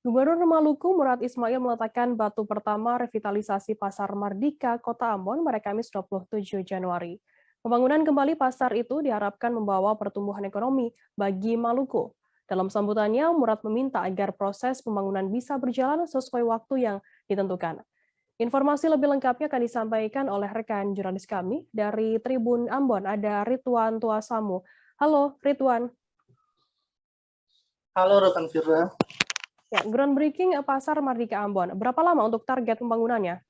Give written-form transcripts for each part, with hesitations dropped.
Gubernur Maluku Murad Ismail meletakkan batu pertama revitalisasi Pasar Mardika, Kota Ambon pada Kamis 27 Januari. Pembangunan kembali pasar itu diharapkan membawa pertumbuhan ekonomi bagi Maluku. Dalam sambutannya, Murad meminta agar proses pembangunan bisa berjalan sesuai waktu yang ditentukan. Informasi lebih lengkapnya akan disampaikan oleh rekan jurnalis kami dari Tribun Ambon, ada Ridwan Tuasamu. Halo, Ridwan. Halo rekan Firda. Ya, groundbreaking Pasar Mardika Ambon. Berapa lama untuk target pembangunannya?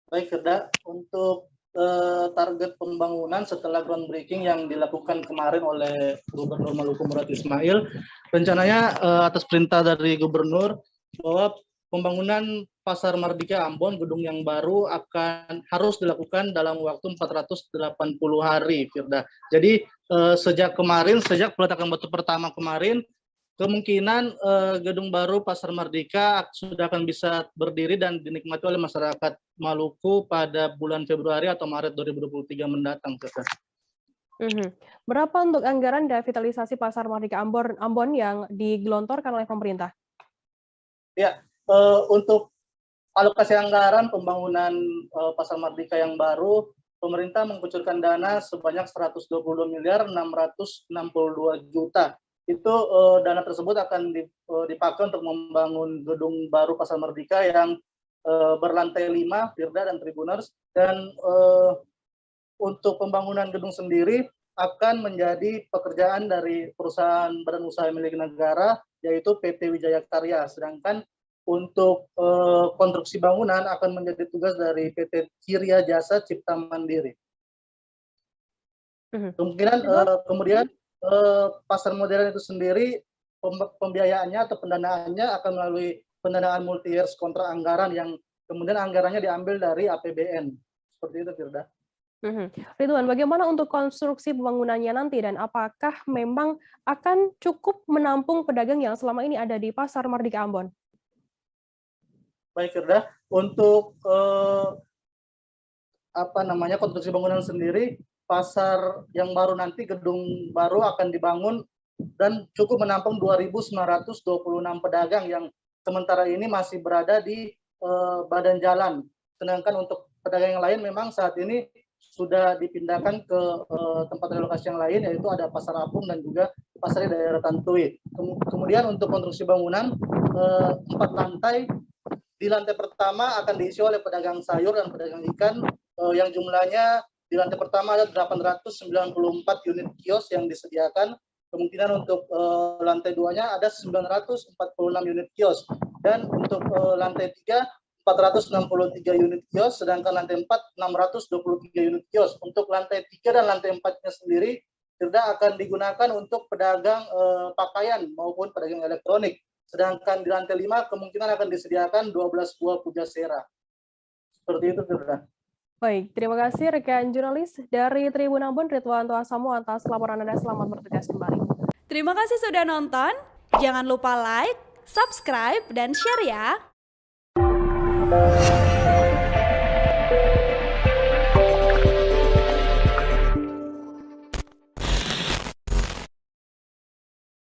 Baik Firda, untuk target pembangunan setelah groundbreaking yang dilakukan kemarin oleh Gubernur Maluku Murad Ismail, rencananya atas perintah dari Gubernur bahwa pembangunan Pasar Mardika Ambon, gedung yang baru harus dilakukan dalam waktu 480 hari, Firda. Jadi sejak peletakan batu pertama kemarin, kemungkinan gedung baru Pasar Mardika sudah akan bisa berdiri dan dinikmati oleh masyarakat Maluku pada bulan Februari atau Maret 2023 mendatang. Berapa untuk anggaran revitalisasi Pasar Mardika Ambon yang digelontorkan oleh pemerintah? Ya, untuk alokasi anggaran pembangunan Pasar Mardika yang baru, pemerintah mengucurkan dana sebanyak 120.662 juta. Itu dana tersebut akan dipakai untuk membangun gedung baru Pasar Mardika yang berlantai 5, Firda dan Tribuners, dan untuk pembangunan gedung sendiri akan menjadi pekerjaan dari perusahaan badan usaha milik negara, yaitu PT Wijaya Karya, sedangkan untuk konstruksi bangunan akan menjadi tugas dari PT Kirya Jasa Cipta Mandiri. Kemudian pasar modern itu sendiri pembiayaannya atau pendanaannya akan melalui pendanaan multi years kontrak anggaran yang kemudian anggarannya diambil dari APBN. Seperti itu, Firda. Ridwan, bagaimana untuk konstruksi pembangunannya nanti dan apakah memang akan cukup menampung pedagang yang selama ini ada di Pasar Mardika Ambon? Baik, Firda. Untuk konstruksi bangunan sendiri, pasar yang baru nanti, gedung baru akan dibangun dan cukup menampung 2.926 pedagang yang sementara ini masih berada di badan jalan. Sedangkan untuk pedagang yang lain memang saat ini sudah dipindahkan ke tempat relokasi yang lain, yaitu ada Pasar Apung dan juga pasar di daerah Tantui. Kemudian untuk konstruksi bangunan 4 lantai, di lantai pertama akan diisi oleh pedagang sayur dan pedagang ikan yang jumlahnya di lantai pertama ada 894 unit kios yang disediakan. Kemungkinan untuk lantai 2-nya ada 946 unit kios. Dan untuk lantai 3, 463 unit kios, sedangkan lantai 4, 623 unit kios. Untuk lantai 3 dan lantai 4-nya sendiri, akan digunakan untuk pedagang pakaian maupun pedagang elektronik. Sedangkan di lantai 5 kemungkinan akan disediakan 12 buah pujasera. Seperti itu, Firda. Baik, terima kasih rekan jurnalis dari Tribun Ambon, Ridwan Tuasamu atas laporan Anda. Selamat bertugas kembali. Terima kasih sudah nonton. Jangan lupa like, subscribe, dan share ya.